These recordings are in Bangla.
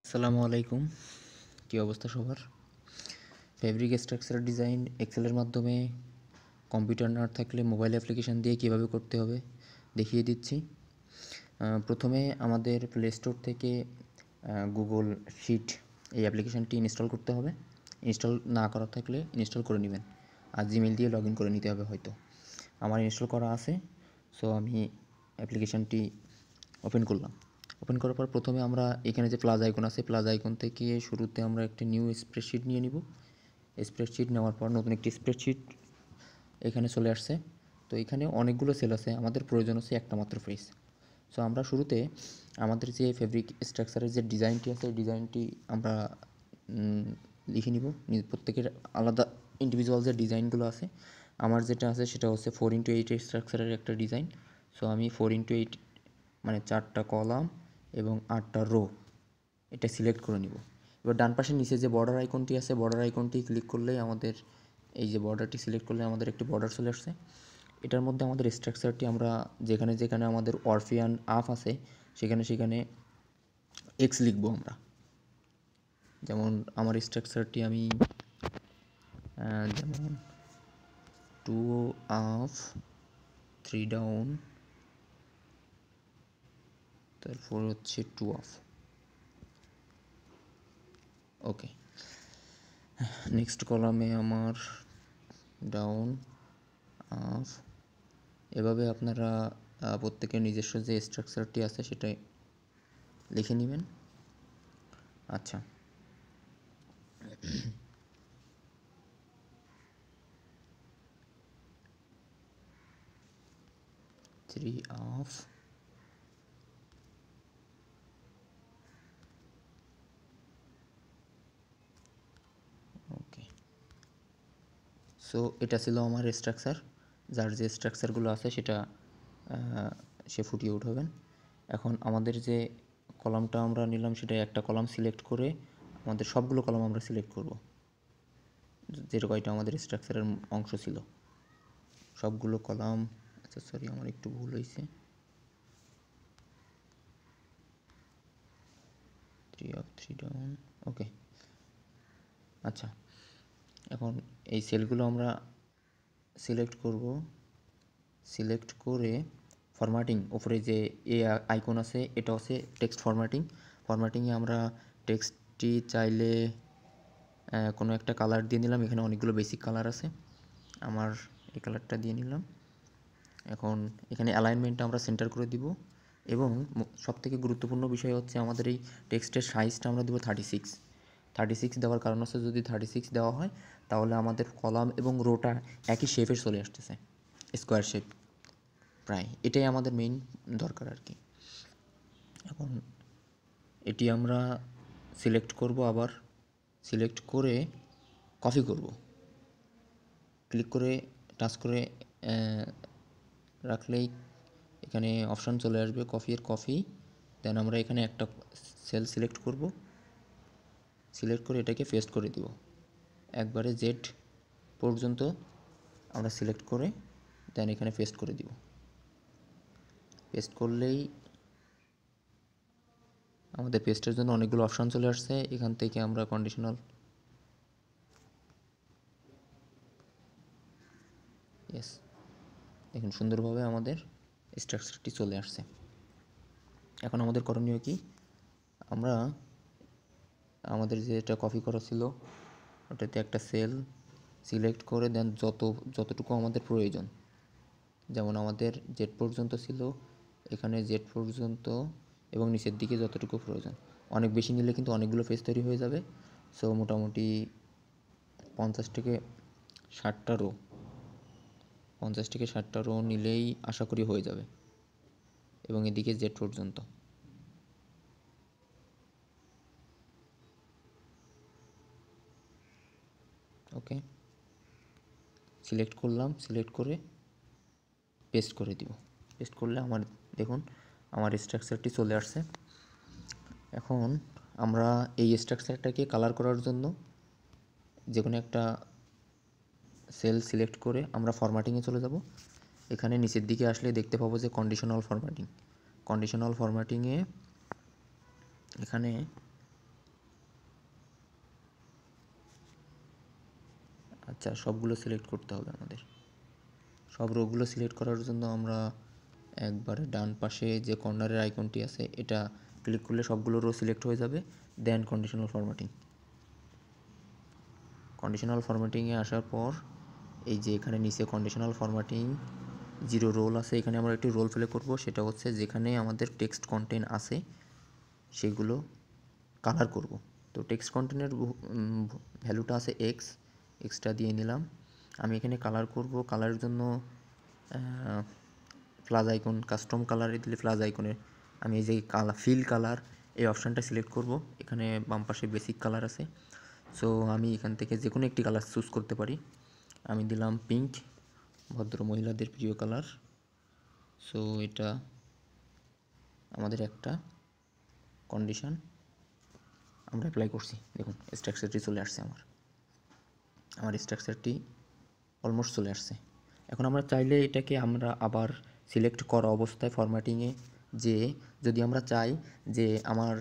আসসালামু আলাইকুম। কী অবস্থা সবার? ফেব্রিক স্ট্রাকচার ডিজাইন এক্সেলের মাধ্যমে কম্পিউটার না থাকলে মোবাইল অ্যাপ্লিকেশান দিয়ে কীভাবে করতে হবে দেখিয়ে দিচ্ছি। প্রথমে আমাদের প্লে স্টোর থেকে গুগল শিট এই অ্যাপ্লিকেশানটি ইনস্টল করতে হবে। ইনস্টল না করা থাকলে ইনস্টল করে নেবেন, আর জিমেল দিয়ে লগ ইন করে নিতে হবে হয়তো। আমার ইনস্টল করা আছে, সো আমি অ্যাপ্লিকেশানটি ওপেন করলাম। ওপেন করার পর প্রথমে আমরা এখানে যে প্লাস আইকন আছে, প্লাস আইকন থেকে শুরুতে আমরা একটি নিউ স্প্রেডশিট নিয়ে নিব। স্প্রেডশিট নেওয়ার পর নতুন একটি স্প্রেডশিট এখানে চলে আসছে। তো এখানে অনেকগুলো সেল আছে, আমাদের প্রয়োজন হচ্ছে একটা মাত্র ফেস। সো আমরা শুরুতে আমাদের যে ফেব্রিক স্ট্রাকচারের যে ডিজাইনটি আছে, এই ডিজাইনটি আমরা লিখে নিব। প্রত্যেকের আলাদা ইন্ডিভিজুয়াল যে ডিজাইনগুলো আছে, আমার যেটা আছে সেটা হচ্ছে 4x8 স্ট্রাকচারের একটা ডিজাইন। সো আমি 4x8 মানে 4টা কলাম এবং 8টা রো এটা সিলেক্ট করে নিব। এবার ডান পাশের নিচে যে বর্ডার আইকনটি আছে, বর্ডার আইকনটি ক্লিক করলেই আমাদের এই যে বর্ডারটি সিলেক্ট করলে আমাদের একটি বর্ডার চলে আসছে। এটার মধ্যে আমাদের স্ট্রাকচারটি আমরা যেখানে যেখানে আমাদের অরফিয়ান আপ আছে সেখানে সেখানে এক্স লিখব আমরা। যেমন আমার স্ট্রাকচারটি আমি যেমন 2 আপ 3 ডাউন, তারপর হচ্ছে 2 আপ। ওকে, নেক্সট কলামে আমার ডাউন আপ। এভাবে আপনারা প্রত্যেকের নিজস্ব যে স্ট্রাকচারটি আছে সেটাই লিখে নেবেন। আচ্ছা, থ্রি আপ, ওকে। সো এটা ছিল আমার স্ট্রাকচার। যার যে স্ট্রাকচারগুলো আছে সেটা সে ফুটিয়ে উঠাবেন। এখন আমাদের যে কলামটা আমরা নিলাম সেটা একটা কলাম সিলেক্ট করে আমাদের সবগুলো কলাম আমরা সিলেক্ট করব, যেটা কয়টা আমাদের স্ট্রাকচারের অংশ ছিল সবগুলো কলাম। আচ্ছা সরি, আমার একটু ভুল হয়েছে। 3 আপ 3 ডাউন, ওকে। আচ্ছা, এখন এই সেলগুলো আমরা সিলেক্ট করব। সিলেক্ট করে ফরম্যাটিং, উপরে যে আইকন আছে এটা হচ্ছে টেক্সট ফরম্যাটিং। ফরম্যাটিংয়ে আমরা টেক্সটটি চাইলে কোনো একটা কালার দিয়ে নিলাম। এখানে অনেকগুলো বেসিক কালার আছে, আমার এই কালারটা দিয়ে নিলাম। এখন এখানে অ্যালাইনমেন্টটা আমরা সেন্টার করে দিব, এবং সবথেকে গুরুত্বপূর্ণ বিষয় হচ্ছে আমাদের এই টেক্সটের সাইজটা আমরা দেবো 36। 36 দেওয়ার কারণ হচ্ছে যদি 36 দেওয়া হয় তাহলে আমাদের কলাম এবং রোটা একই শেপের চলে আসতেছে, স্কোয়ার শেপ প্রায়। এটাই আমাদের মেইন দরকার আর কি। এখন এটি আমরা সিলেক্ট করব, আবার সিলেক্ট করে কপি করব। ক্লিক করে টাচ করে রাখলেই এখানে অপশান চলে আসবে কপি। দেন আমরা এখানে একটা সেল সিলেক্ট করব, সিলেক্ট করে এটাকে পেস্ট করে দিব। একবারে জেড পর্যন্ত আমরা সিলেক্ট করে দেন এখানে পেস্ট করে দিব। পেস্ট করলেই আমাদের পেস্টের জন্য অনেকগুলো অপশান চলে আসছে। এখান থেকে আমরা কন্ডিশনাল, ইয়েস, দেখুন সুন্দরভাবে আমাদের স্ট্রাকচারটি চলে আসছে। এখন আমাদের করণীয় কি, আমরা আমাদের যেটা কপি করা ছিল ওটাতে একটা সেল সিলেক্ট করে দেন যতটুকু আমাদের প্রয়োজন, যেমন আমাদের জেড পর্যন্ত ছিল, এখানে জেড পর্যন্ত এবং নিচের দিকে যতটুকু প্রয়োজন। অনেক বেশি নিলে কিন্তু অনেকগুলো পেজ তৈরি হয়ে যাবে। সো মোটামুটি 50 থেকে 60টা রো, 50 থেকে 60টা রো নিলেই আশা করি হয়ে যাবে, এবং এদিকে জেড পর্যন্ত। ওকে, সিলেক্ট করলাম, সিলেক্ট করে পেস্ট করে দিব। পেস্ট করলে আমার দেখুন আমার স্ট্রাকচারটি চলে আসছে। এখন আমরা এই স্ট্রাকচারটাকে কালার করার জন্য যে কোনো একটা সেল সিলেক্ট করে আমরা ফরম্যাটিংয়ে চলে যাব। এখানে নিচের দিকে আসলে দেখতে পাবো যে কন্ডিশনাল ফরম্যাটিং। কন্ডিশনাল ফরম্যাটিংয়ে এখানে আচ্ছা, সবগুলো সিলেক্ট করতে হবে আমাদের। সব রোগুলো সিলেক্ট করার জন্য আমরা একবারে ডান পাশে যে কর্নারের আইকনটি আছে এটা ক্লিক করলে সবগুলো রো সিলেক্ট হয়ে যাবে। দেন কন্ডিশনাল ফরম্যাটিংয়ে আসার পর এই যে এখানে নিচে কন্ডিশনাল ফরম্যাটিং 0 রোল আছে, এখানে আমরা একটি রোল প্লে করব। সেটা হচ্ছে যেখানে আমাদের টেক্সট কন্টেন্ট আছে সেগুলো কালার করব। তো টেক্সট কন্টেন্টের ভ্যালুটা আছে এক্সটা দিয়ে নিলাম। আমি এখানে কালার করব। কালারের জন্য প্লাস আইকন, কাস্টম কালারে দিলে প্লাস আইকনে আমি এই যে ফিল কালার এই অপশানটা সিলেক্ট করব। এখানে বাম পাশে বেসিক কালার আছে, সো আমি এখান থেকে যে কোনো একটি কালার চুজ করতে পারি। আমি দিলাম পিঙ্ক, ভদ্র মহিলাদের প্রিয় কালার। সো এটা আমাদের একটা কন্ডিশন আমরা অ্যাপ্লাই করছি। দেখুন স্ট্রাকচারটি চলে আসছে, আমার স্ট্রাকচারটি অলমোস্ট চলে আসছে। এখন আমরা চাইলে এটাকে আমরা আবার সিলেক্ট করা অবস্থায় ফরম্যাটিংয়ে যে যদি আমরা চাই যে আমার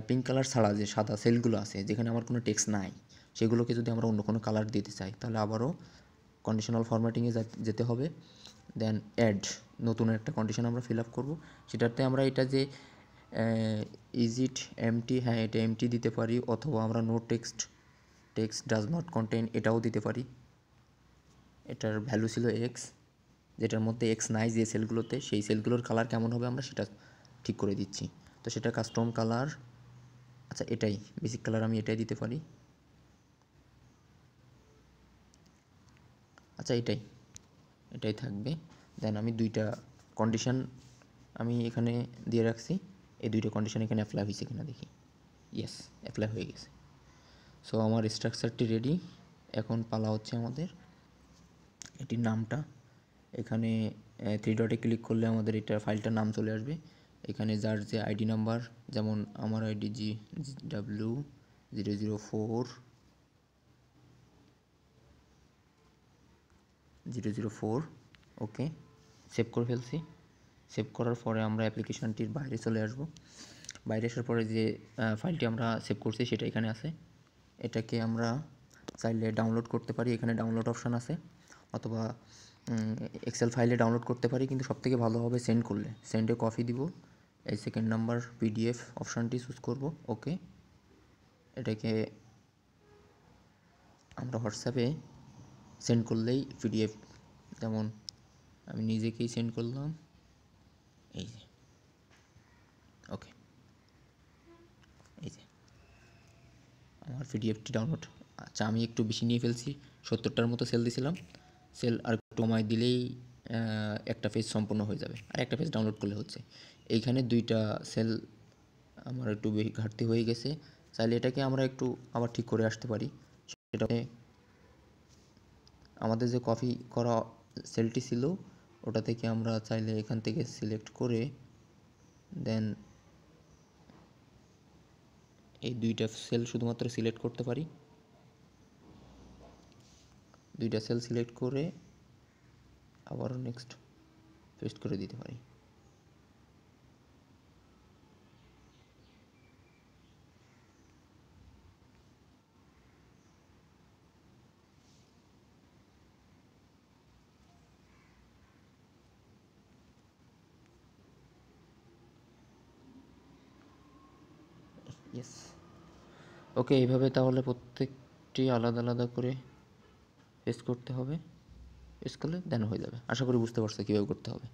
পিঙ্ক কালার ছাড়া যে সাদা সেলগুলো আছে যেখানে আমার কোনো টেক্সট নাই সেগুলোকে যদি আমরা অন্য কোনো কালার দিতে চাই তাহলে আবারও কন্ডিশনাল ফরম্যাটিংয়ে যেতে হবে। দেন অ্যাড, নতুন একটা কন্ডিশন আমরা ফিল আপ করবো। সেটাতে আমরা এটা যে ইজ ইট এমটি, হ্যাঁ এটা এমটি দিতে পারি, অথবা আমরা no text does not contain এটাও দিতে পারি। এটার ভ্যালু ছিল এক্স, যেটার মধ্যে এক্স নাই যে সেলগুলোতে, সেই সেলগুলোর কালার কেমন হবে আমরা সেটা ঠিক করে দিচ্ছি। তো সেটা কাস্টম কালার, আচ্ছা এটাই বেসিক কালার, আমি এটাই দিতে পারি। আচ্ছা এটাই থাকবে। দেন আমি দুইটা কন্ডিশন আমি এখানে দিয়ে রাখছি, এই দুইটা কন্ডিশন এখানে অ্যাপ্লাই হয়েছে কিনা দেখি। ইয়েস, অ্যাপ্লাই হয়ে গেছে। সো আমার স্ট্রাকচারটি রেডি। এখন পালা হচ্ছে আমাদের এটির নামটা। এখানে 3 ডটে ক্লিক করলে আমাদের এটা ফাইলটার নাম চলে আসবে। এখানে যার যে আইডি নাম্বার, যেমন আমার আইডি GW004, ওকে, সেভ করে ফেলছি। সেভ করার পরে আমরা অ্যাপ্লিকেশনটির বাইরে চলে আসব। বাইরে আসার পরে যে ফাইলটি আমরা সেভ করছি সেটা এখানে আছে। এটাকে আমরা চাইলে ডাউনলোড করতে পারি, এখানে ডাউনলোড অপশান আছে, অথবা এক্সেল ফাইলে ডাউনলোড করতে পারি, কিন্তু সবথেকে ভালো হবে সেন্ড করলে। সেন্ডে কপি দিব, এই সেকেন্ড নাম্বার পিডিএফ অপশানটি চুজ করব, ওকে। এটাকে আমরা হোয়াটসঅ্যাপে সেন্ড করলেই পিডিএফ, যেমন আমি নিজেকেই সেন্ড করলাম, এই যে ওকে, এই যে আমার পিডিএফটি ডাউনলোড। আচ্ছা আমি একটু বেশি নিয়ে ফেলছি, 70টার মতো সেল দিয়েছিলাম। সেল আর একটু কমায় দিলেই একটা পেজ সম্পূর্ণ হয়ে যাবে, আর একটা পেজ ডাউনলোড করলে হচ্ছে। এইখানে 2টা সেল আমার একটু বেশি ঘাটতি হয়ে গেছে, চাইলে এটাকে আমরা একটু আবার ঠিক করে আসতে পারি। সেটা আমাদের যে কপি করা সেলটি ছিল ওটা থেকে আমরা চাইলে এখান থেকে সিলেক্ট করে দেন এই 2টা সেল শুধুমাত্র সিলেক্ট করতে পারি। 2টা সেল সিলেক্ট করে আবারও নেক্সট পেস্ট করে দিতে পারি। ইয়েস, ওকে। এইভাবে তাহলে প্রত্যেকটি আলাদা আলাদা করে পেস্ট করতে হবে, পেস্ট করলে দেন হয়ে যাবে। আশা করি বুঝতে পারছো কীভাবে করতে হবে।